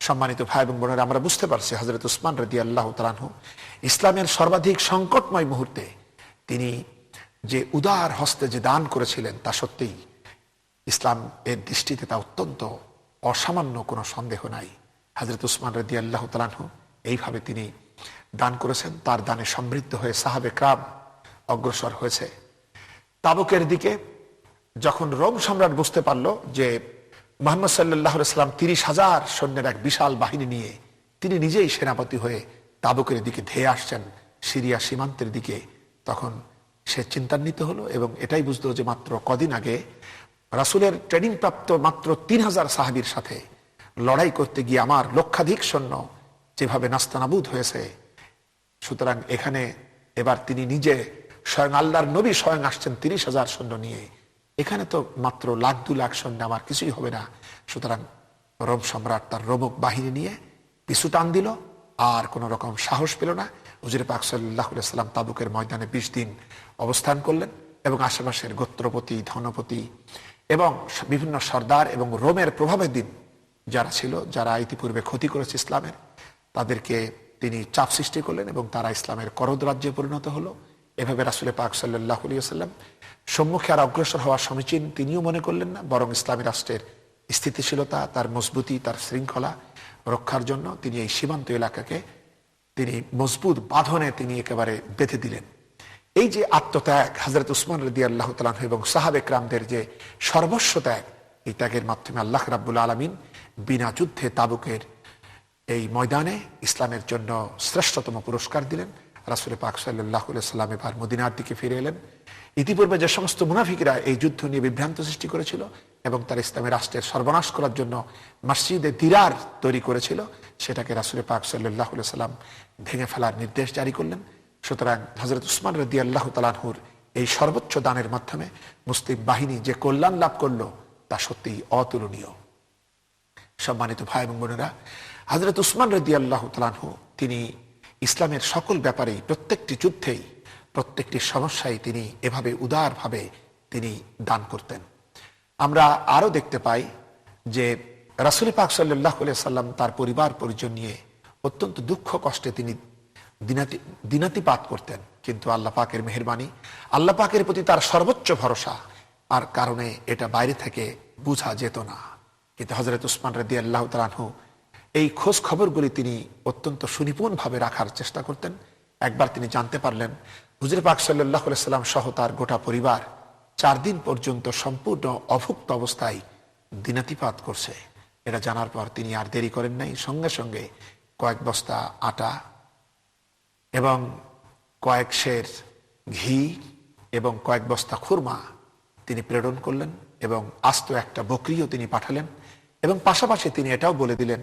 সম্মানিত ভাই এবং বোনেরা, আমরা বুঝতে পারছি হযরত উসমান রাদিয়াল্লাহু তাআলা আনহু ইসলামের সর্বাধিক সংকটময় মুহূর্তে তিনি যে উদার হস্তে যে দান করেছিলেন, তা সত্যিই ইসলাম এর দৃষ্টিতে তা অত্যন্ত অসামান্য, কোনো সন্দেহ নাই। হযরত উসমান রাদিয়াল্লাহু তাআলা আনহু এইভাবে তিনি দান করেছেন। তার দানে সমৃদ্ধ হয়ে সাহাবে কিরাম অগ্রসর হয়েছে তাবুকের দিকে। যখন রোম সম্রাট বুঝতে পারল যে মুহাম্মদ সাল্লাল্লাহু আলাইহি ওয়াসাল্লাম ৩০,০০০ সৈন্যের এক বিশাল বাহিনী নিয়ে তিনি নিজেই সেনাপতি হয়ে তাবুকের দিকে ধেয়ে আসছেন, সিরিয়া সীমান্তের দিকে, তখন সে চিন্তান্বিত হলো এবং এটাই বুঝলো যে মাত্র কদিন আগে রাসূলের ট্রেনিং প্রাপ্ত মাত্র ৩০০০ সাহাবীর সাথে লড়াই করতে গিয়ে আমার লক্ষাধিক সৈন্য যেভাবে নাস্তানাবুদ হয়েছে, সুতরাং এখানে এবার তিনি নিজে স্বয়ং আল্লাহর নবী স্বয়ং আসছেন ৩০,০০০ সৈন্য নিয়ে, এখানে তো মাত্র ১,০০,০০০ সৈন্য আমার কিছুই হবে না। সুতরাং রোম সম্রাট তার রোমক বাহিনী নিয়ে পিছু টান দিল, আর কোন রকম সাহস পেল না। হুজুর পাক সাল্লাল্লাহু আলাইহি ওয়াসাল্লাম তাবুকের ময়দানে ২০ দিন অবস্থান করলেন এবং আশেপাশের গোত্রপতি, ধনপতি এবং বিভিন্ন সর্দার এবং রোমের প্রভাবের দিন যারা ছিল, যারা ইতিপূর্বে ক্ষতি করেছে ইসলামের, তাদেরকে তিনি চাপ সৃষ্টি করলেন এবং তারা ইসলামের করদ রাজ্যে পরিণত হলো। এভাবে রাসূল পাক সাল্লাল্লাহু আলাইহি ওয়াসাল্লাম সম্মুখে আর অগ্রসর হওয়া সমীচীন তিনিও মনে করলেন না, বরং ইসলামী রাষ্ট্রের স্থিতিশীলতা, তার মজবুতি, তার শৃঙ্খলা রক্ষার জন্য তিনি এই সীমান্ত এলাকাকে তিনি মজবুত বাঁধনে তিনি একেবারে বেঁধে দিলেন। এই যে আত্মত্যাগ হযরত উসমান রাদিয়াল্লাহু তাআলা আনহু এবং সাহাবে কিরামদের যে সর্বস্ব ত্যাগ, এই ত্যাগের মাধ্যমে আল্লাহ রাব্বুল আলামিন বিনা যুদ্ধে তাবুকের এই ময়দানে ইসলামের জন্য শ্রেষ্ঠতম পুরস্কার দিলেন। রাসূল পাক সাল্লাল্লাহু আলাইহি ওয়াসাল্লাম এবার মদিনার দিকে ফিরে এলেন। ইতিপূর্বে যে সমস্ত মুনাফিকরা এই যুদ্ধ নিয়ে বিভ্রান্ত সৃষ্টি করেছিল এবং তার ইসলামী রাষ্ট্রের সর্বনাশ করার জন্য মসজিদে দিরার তৈরি করেছিল, সেটাকে রাসূল পাক সাল্লাল্লাহু আলাইহি ওয়াসাল্লাম ভেঙে ফেলার নির্দেশ জারি করলেন। সুতরাং হযরত উসমান রাদিয়াল্লাহু তাআলা আনহুর এই সর্বোচ্চ দানের মাধ্যমে মুসলিম বাহিনী যে কল্যাণ লাভ করলো, তা সত্যিই অতুলনীয়। সম্মানিত ভাই এবং বোনেরা, হযরত উসমান রাদিয়াল্লাহু তাআলা আনহু তিনি ইসলামের সকল ব্যাপারেই, প্রত্যেকটি যুদ্ধেই, প্রত্যেকটি সমস্যায় তিনি এভাবে উদারভাবে তিনি দান করতেন। আমরা আরো দেখতে পাই যে রাসূল পাক সাল্লাল্লাহু আলাইহি ওয়াসাল্লাম তার পরিবার পরিজন নিয়ে অত্যন্ত দুঃখ কষ্টে তিনি দিনাতিপাত করতেন, কিন্তু আল্লাহ পাকের মেহেরবানি, আল্লাহ পাকের প্রতি তার সর্বোচ্চ ভরসা আর কারণে এটা বাইরে থেকে বোঝা যেত না। কিন্তু হযরত উসমান রাদিয়াল্লাহু তাআলা আনহু এই খোঁজ খবরগুলি তিনি অত্যন্ত সুনিপুণভাবে রাখার চেষ্টা করতেন। একবার তিনি জানতে পারলেন হুজুর পাক সাল্লাল্লাহু আলাইহি ওয়াসাল্লাম সহ তার গোটা পরিবার ৪ দিন পর্যন্ত সম্পূর্ণ অভুক্ত অবস্থায় দিনাতিপাত করছে। এটা জানার পর তিনি আর দেরি করেন নাই, সঙ্গে সঙ্গে কয়েক বস্তা আটা এবং কয়েক সের ঘি এবং কয়েক বস্তা খুরমা তিনি প্রেরণ করলেন এবং আস্ত একটা বকরিও তিনি পাঠালেন এবং পাশাপাশি তিনি এটাও বলে দিলেন,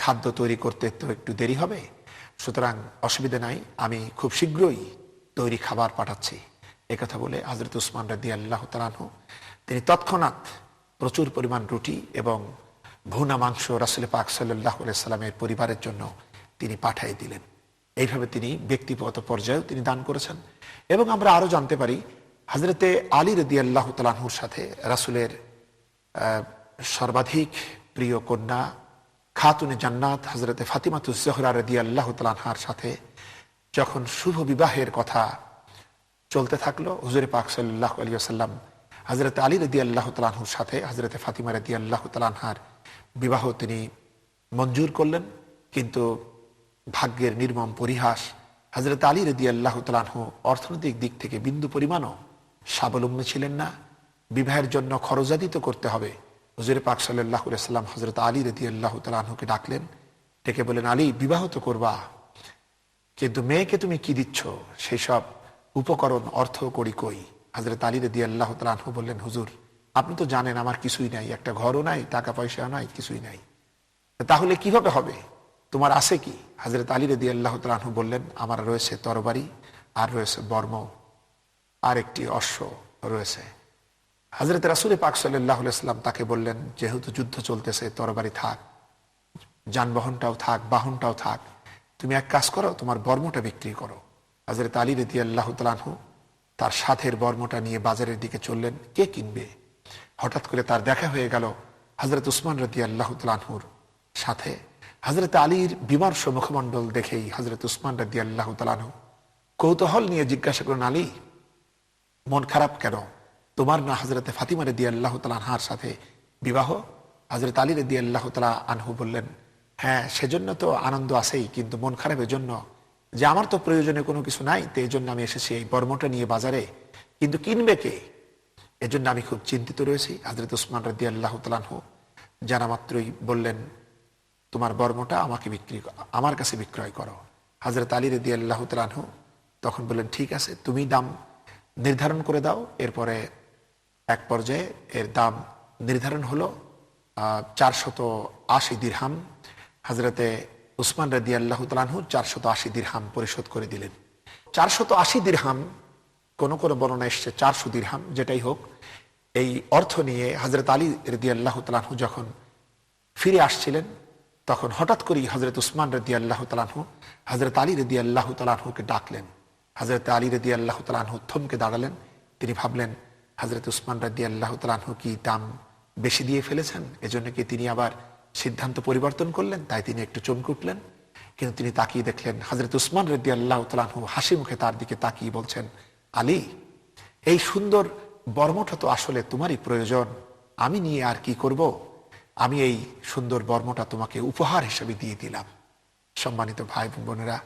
খাদ্য তৈরি করতে তো একটু দেরি হবে, সুতরাং অসুবিধা নাই, আমি খুব শীঘ্রই তৈরি খাবার পাঠাচ্ছি। একথা বলে হযরত উসমান রাদিয়াল্লাহু তাআলা আনহু তিনি তৎক্ষণাৎ প্রচুর পরিমাণ রুটি এবং ভুনা মাংস রাসূল পাক সাল্লাল্লাহু আলাইহি সাল্লামের পরিবারের জন্য তিনি পাঠিয়ে দিলেন। এইভাবে তিনি ব্যক্তিগত পর্যায়েও তিনি দান করেছেন। এবং আমরা আরো জানতে পারি হযরতে আলী রাদিয়াল্লাহু তাআলা আনহুর সাথে রাসূলের সর্বাধিক প্রিয় কন্যা খাতুনে জান্নাত হযরতে ফাতিমাতুজ জোহরা রাদিয়াল্লাহু তাআলা আনহার সাথে যখন শুভ বিবাহের কথা চলতে থাকলো, হুজুর পাক সাল্লাল্লাহু আলাইহি ওয়াসাল্লাম হযরতে আলী রাদিয়াল্লাহু তাআলা আনহুর সাথে হযরতে ফাতিমা রাদিয়াল্লাহু তাআলা আনহার বিবাহ তিনি মঞ্জুর করলেন। কিন্তু ভাগ্যের নির্মম পরিহাস, হযরত আলী রাদিয়াল্লাহু তাআলা আনহু অর্থনৈতিক দিক থেকে বিন্দু পরিমাণও স্বাবলম্বী ছিলেন না। বিবাহের জন্য খরচাদি তো করতে হবে। হুজুর পাক সাল্লাল্লাহু আলাইহি ওয়াসাল্লাম হযরত আলী রাদিয়াল্লাহু তাআলা আনহুকে ডাকলেন, ডেকে বলেন, আলী, বিবাহ তো করবা, কিন্তু মেয়েকে তুমি কি দিচ্ছ, সেই সব উপকরণ অর্থ করি কই? হযরত আলী রাদিয়াল্লাহু তাআলা আনহু বললেন, হুজুর, আপনি তো জানেন আমার কিছুই নাই, একটা ঘরও নাই, টাকা পয়সা নাই, কিছুই নাই, তাহলে কিভাবে হবে, তোমার আছে কি? হযরত আলী রাদিয়াল্লাহু তাআলা আনহু বললেন, আমার রয়েছে তরবারি, আর রয়েছে বর্ম, আর একটি অশ্ব রয়েছে। হযরত রাসূল পাক সাল্লাল্লাহু আলাইহি ওয়াসাল্লাম তাকে বললেন, যেহেতু যুদ্ধ চলতেছে, তরবারি থাক, যানবাহনটাও থাক, বাহনটাও থাক, তুমি এক কাজ করো, তোমার বর্মটা বিক্রি করো। হযরত আলী রাদিয়াল্লাহু তাআলা আনহু তার সাথের বর্মটা নিয়ে বাজারের দিকে চললেন। কে কিনবে? হঠাৎ করে তার দেখা হয়ে গেল হযরত উসমান রাদিয়াল্লাহু তাআলা আনহুর সাথে। হযরত আলীর বিমর্ষ মুখমণ্ডল দেখেই হযরত উসমান রাদিয়াল্লাহু তাআলা আনহু কৌতূহল নিয়ে জিজ্ঞাসা করেন, আলী, মন খারাপ কেন? তোমার না হযরতে ফাতিমা রাদিয়াল্লাহু তাআলা আনহার সাথে বিবাহ? হযরত আলী রাদিয়াল্লাহু তাআলা আনহু বললেন, হ্যাঁ, সেজন্য তো আনন্দ আছেই, কিন্তু মন খারাপের জন্য যে আমার তো প্রয়োজনে কোনো কিছু নাই, তো এই জন্য আমি এসেছি এই বর্মটা নিয়ে বাজারে, কিন্তু কিনবে কে? এজন্য আমি খুব চিন্তিত রয়েছি। হযরত উসমান রাদিয়াল্লাহু তাআলা আনহু জানা মাত্রই বললেন, তোমার বর্মটা আমার কাছে বিক্রয় করো। হযরত আলী রাদিয়াল্লাহু তাআলা আনহু তখন বললেন, ঠিক আছে, তুমি দাম নির্ধারণ করে দাও। এরপরে এক পর্যায়ে এর দাম নির্ধারণ হলো 480 দিরহাম। হযরতে উসমান রাদিয়াল্লাহু তাআলা আনহু 480 দিরহাম পরিশোধ করে দিলেন। 480 দিরহাম, কোন কোন বর্ণনা এসছে 400 দিরহাম, যেটাই হোক, এই অর্থ নিয়ে হযরত আলী রাদিয়াল্লাহু তাআলা আনহু যখন ফিরে আসছিলেন, তখন হঠাৎ করেই হযরত উসমান রাদিয়াল্লাহু তাআলা আনহু হযরত আলী রাদিয়াল্লাহু তাআলা আনহুকে ডাকলেন। হযরত আলী রাদিয়াল্লাহু তাআলা আনহু থমকে দাঁড়ালেন। তিনি ভাবলেন, হযরত উসমান রাদিয়াল্লাহু তাআলা আনহু কি দাম বেশি দিয়ে ফেলেছেন? এজন্য কি তিনি আবার সিদ্ধান্ত পরিবর্তন করলেন? তাই তিনি একটু চমকে উঠলেন। কিন্তু তিনি তাকিয়ে দেখলেন হযরত উসমান রাদিয়াল্লাহু তাআলা আনহু হাসি মুখে তার দিকে তাকিয়ে বলছেন, আলী, এই সুন্দর বর্মটা তো আসলে তোমারই প্রয়োজন, আমি নিয়ে আর কি করব? আমি এই সুন্দর বর্মটা তোমাকে উপহার হিসেবে দিয়ে দিলাম। সম্মানিত ভাই বোনেরা,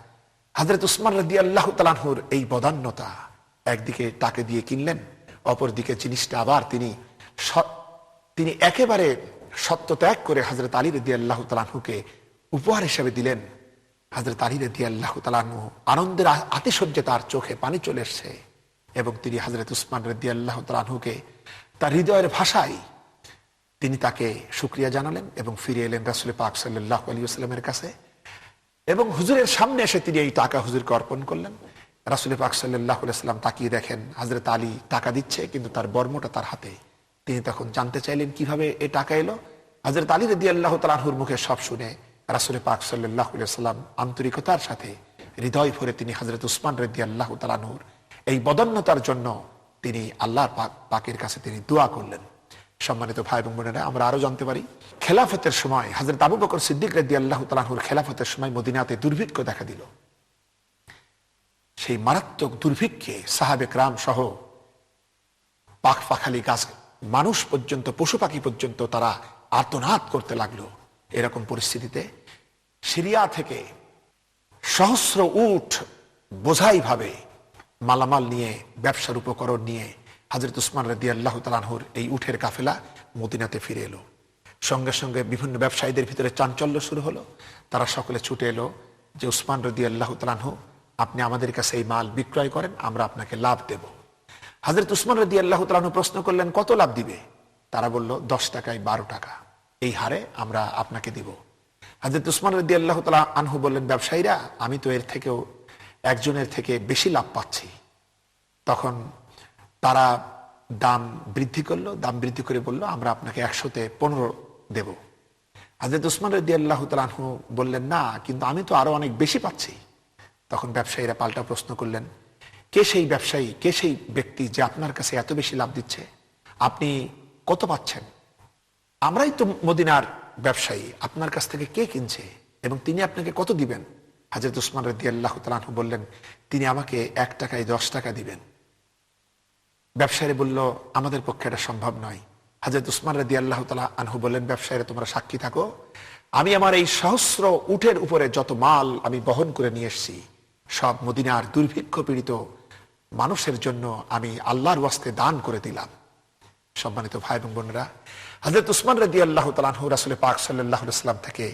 হযরত উসমান রাদিয়াল্লাহু তাআলা আনহুর এই বদান্যতা, একদিকে তাকে দিয়ে কিনলেন, অপরদিকে জিনিসটা আবার তিনি একেবারে সত্য ত্যাগ করে হযরত আলী রাদিয়াল্লাহু তাআলা আনহুকে উপহার হিসেবে দিলেন। হযরত আলী রাদিয়াল্লাহু তাআলা আনহু আনন্দের আতিশয্যে তার চোখে পানি চলে এসেছে, এবং তিনি হযরত উসমান রাদিয়াল্লাহু তাআলা আনহুকে তার হৃদয়ের ভাষায় তিনি তাকে শুকরিয়া জানালেন এবং ফিরে এলেন রাসূল পাক সাল্লাল্লাহু আলাইহি ওয়াসাল্লামের কাছে, এবং হুজুরের সামনে এসে তিনি এই টাকা হুজুরকে অর্পণ করলেন। রাসূল পাক সাল্লাল্লাহু আলাইহি ওয়াসাল্লাম তাকিয়ে দেখেন হযরত আলী টাকা দিচ্ছে, কিন্তু তার বর্মটা তার হাতে। তিনি তখন জানতে চাইলেন কিভাবে এই টাকা এলো। হযরত আলী রাদিয়াল্লাহু তাআলা আনহুর মুখে সব শুনে রাসূল পাক সাল্লাল্লাহু আলাইহি ওয়াসাল্লাম আন্তরিকতার সাথে হৃদয় ভরে তিনি হযরত উসমান রাদিয়াল্লাহু তাআলা আনহুর এই বদান্যতার জন্য তিনি আল্লাহর পাকের কাছে তিনি দোয়া করলেন। সম্মানিত ভাই এবং বোনেরা, আমরা আরো জানতে পারি খেলাফতের সময় হযরত আবু বকর সিদ্দিক রাদিয়াল্লাহু তাআলা আনহুর খেলাফতের সময় মদিনাতে দুর্ভিক্ষ দেখা দিল। সেই মারাত্মক দুর্ভিক্ষে সাহাবে কেরাম সহ পাখালি গাছ, মানুষ পর্যন্ত, পশু পাখি পর্যন্ত তারা আর্তনাদ করতে লাগলো। এরকম পরিস্থিতিতে সিরিয়া থেকে সহস্র উট বোঝাই ভাবে মালামাল নিয়ে, ব্যবসার উপকরণ নিয়ে হযরত উসমান রাদিয়াল্লাহু তাআলা আনহুর এই উটের কাফেলা মদিনাতে ফিরে এলো। সঙ্গে সঙ্গে বিভিন্ন ব্যবসায়ীদের ভিতরে চাঞ্চল্য শুরু হলো। তারা সকলে ছুটে এলো যে, উসমান রাদিয়াল্লাহু তাআলা আনহু, আপনি আমাদের কাছে এই মাল বিক্রয় করেন, আমরা আপনাকে লাভ দেব। হযরত উসমান রাদিয়াল্লাহু তাআলা আনহু প্রশ্ন করলেন, কত লাভ দিবে? তারা বলল, 10 টাকায় 12 টাকা, এই হারে আমরা আপনাকে দিব। হযরত উসমান রাদিয়াল্লাহু তাআলা আনহু বললেন, ব্যবসায়ীরা, আমি তো এর থেকেও একজনের থেকে বেশি লাভ পাচ্ছি। তখন তারা দাম বৃদ্ধি করলো, দাম বৃদ্ধি করে বলল, আমরা আপনাকে 100-তে 15 দেব। হযরত উসমান রাদিয়াল্লাহু তাআলা আনহু বললেন, না, কিন্তু আমি তো আরো অনেক বেশি পাচ্ছি। তখন ব্যবসায়ীরা পাল্টা প্রশ্ন করলেন, কে সেই ব্যবসায়ী, কে সেই ব্যক্তি যে আপনার কাছে এত বেশি লাভ দিচ্ছে? আপনি কত পাচ্ছেন? আমরাই তো মদিনার ব্যবসায়ী, আপনার কাছ থেকে কে কিনছে এবং তিনি আপনাকে কত দিবেন? হযরত উসমান রাদিয়াল্লাহু তাআলা আনহু বললেন, তিনি আমাকে 1 টাকায় 10 টাকা দিবেন। ব্যবসায়ী বলল, আমাদের পক্ষে এটা সম্ভব নয়। হযরত উসমান রাদিয়াল্লাহু তাআলা আনহু বললেন, ব্যবসায়ীরা, তোমরা সাক্ষী থাকো, আমি আমার এই সহস্র উটের উপরে যত মাল আমি বহন করে নিয়ে এসেছি, সব মদিনার দুর্ভিক্ষ পীড়িত মানুষের জন্য আমি আল্লাহর ওয়াস্তে দান করে দিলাম। সম্মানিত ভাই এবং বোনেরা, হযরত উসমান রাদিয়াল্লাহু তাআলা আনহু রাসূল পাক সাল্লাল্লাহু আলাইহি ওয়াসাল্লাম থেকে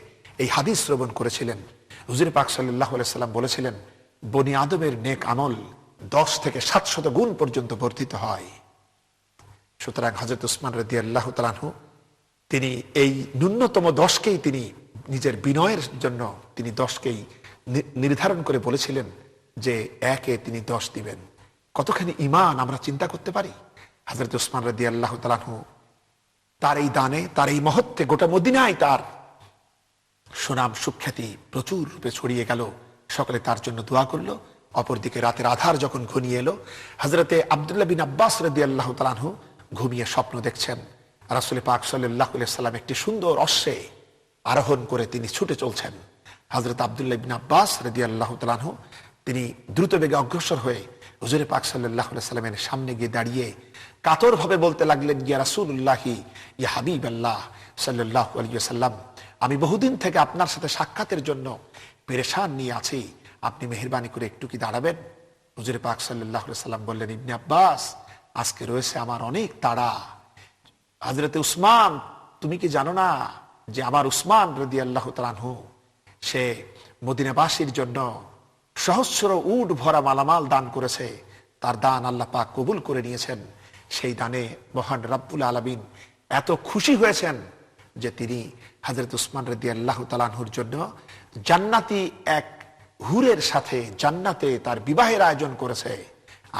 এই হাদিস শ্রবণ করেছিলেন। হুজুর পাক সাল্লাল্লাহু আলাইহি ওয়াসাল্লাম বলেছিলেন, বনি আদমের নেক আমল 10 থেকে 700 গুণ পর্যন্ত বর্ধিত হয়। সুতরাং হযরত উসমান রাদিয়াল্লাহু তাআলা আনহু তিনি এই ন্যূনতম 10কেই তিনি নিজের বিনয়ের জন্য তিনি 10কেই নির্ধারণ করে বলেছিলেন যে 1-এ তিনি 10 দিবেন। কতখানি ঈমান আমরা চিন্তা করতে পারি। হযরত উসমান রাদিয়াল্লাহু তাআলা আনহু তার এই দানে, তার এই মহত্বে গোটা মদিনায় তার সুনাম সুখ্যাতি প্রচুর রূপে ছড়িয়ে গেল। সকলে তার জন্য দোয়া করলো। অপরদিকে রাতের আধার যখন ঘনিয়ে এলো, হযরতে আব্দুল্লাহ বিন আব্বাস রাদিয়াল্লাহু তাআলা আনহু ঘুমিয়ে স্বপ্ন দেখছেন রাসূল পাক সাল্লাল্লাহু আলাইহি ওয়াসাল্লাম একটি সুন্দর অশ্বে আরোহণ করে তিনি ছুটে চলছেন। হযরত আব্দুল্লাহ ইবনে আব্বাস রাদিয়াল্লাহু তাআলা আনহু তিনি দ্রুত বেগে অগ্রসর হয়ে হুজুর পাক সাল্লাল্লাহু আলাইহি সাল্লামের সামনে গিয়ে দাঁড়িয়ে কাতরভাবে বলতে লাগলেন, ইয়া রাসূলুল্লাহি ইয়া হাবিবাল্লাহ সাল্লাল্লাহু আলাইহি ওয়াসাল্লাম, আমি বহুদিন থেকে আপনার সাথে সাক্ষাতের জন্য পেরেশান নিয়ে আছি, আপনি মেহেরবানি করে একটু কি দাঁড়াবেন? হুজুর পাক সাল্লাল্লাহু আলাইহি সাল্লাম বললেন, ইবনে আব্বাস, আজকে রয়েছে আমার অনেক তাড়া। হযরতে উসমান, তুমি কি জানো না যে আমার উসমান রাদিয়াল্লাহু তাআলা আনহু সে মদিনাবাসীর জন্য সহস্র উট ভরা মালামাল দান করেছে, তার দান আল্লাহ পাক কবুল করে নিয়েছেন। সেই দানে মহান রব্বুল আলামিন এত খুশি হয়েছেন যে তিনি হযরত উসমান রাদিয়াল্লাহু তাআলা আনহুর জন্য জান্নাতি এক হুরের সাথে জান্নাতে তার বিবাহের আয়োজন করেছে।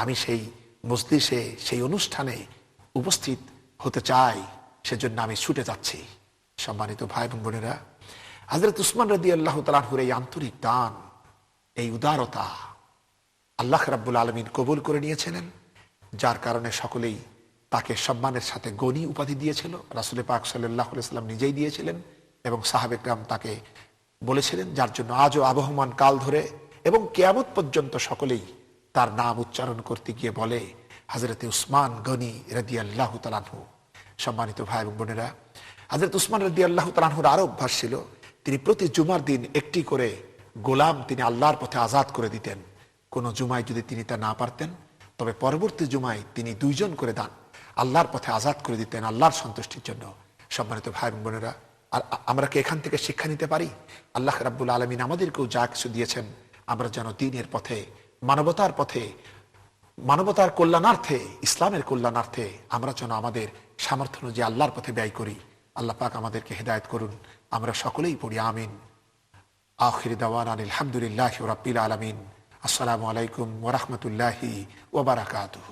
আমি সেই মজলিসে, সেই অনুষ্ঠানে উপস্থিত হতে চাই, সেজন্য আমি ছুটে যাচ্ছি। সম্মানিত ভাই এবং বোনেরা, হযরত উসমান রাদিয়াল্লাহু তাআলা আনহুর এই আন্তরিক দান, এই উদারতা আল্লাহ রাব্বুল আলামিন কবুল করে নিয়েছিলেন, যার কারণে সকলেই তাকে সম্মানের সাথে গনি উপাধি দিয়েছিল। রাসূল পাক সাল্লাল্লাহু আলাইহি সাল্লাম নিজেই দিয়েছিলেন এবং সাহাবে কেরাম তাকে বলেছিলেন, যার জন্য আজও আবহমান কাল ধরে এবং কিয়ামত পর্যন্ত সকলেই তার নাম উচ্চারণ করতে গিয়ে বলে, হযরতে উসমান গনি রাদিয়াল্লাহু তাআলা আনহু। সম্মানিত ভাই এবং বোনেরা, হযরত উসমান রাদিয়াল্লাহু তাআলা আনহুর আরো অভ্যাস ছিল, তিনি প্রতি জুমার দিন একটি করে গোলাম তিনি আল্লাহর পথে আজাদ করে দিতেন। কোন জুমায় যদি তিনি তা না পারতেন, তবে পরবর্তী জুমায় তিনি 2 জন করে দান আল্লাহর পথে আজাদ করে দিতেন আল্লাহর সন্তুষ্টির জন্য। সম্মানিত ভাই এবং বোনেরা, আর আমরা কি এখান থেকে শিক্ষা নিতে পারি? আল্লাহ রাব্বুল আলামিন আমাদেরকেও যা কিছু দিয়েছেন, আমরা যেন দ্বীনের পথে, মানবতার পথে, মানবতার কল্যাণার্থে, ইসলামের কল্যাণার্থে আমরা যেন আমাদের সামর্থ্য অনুযায়ী আল্লাহর পথে ব্যয় করি। আল্লাহ পাক আমাদেরকে হেদায়েত করুন। আমরা সকলেই পড়ি আমিন। আখির দাওয়ানা আলহামদুলিল্লাহি রাব্বিল আলামিন। আসসালামু আলাইকুম ওয়া রাহমাতুল্লাহি ওয়া বারাকাতুহু।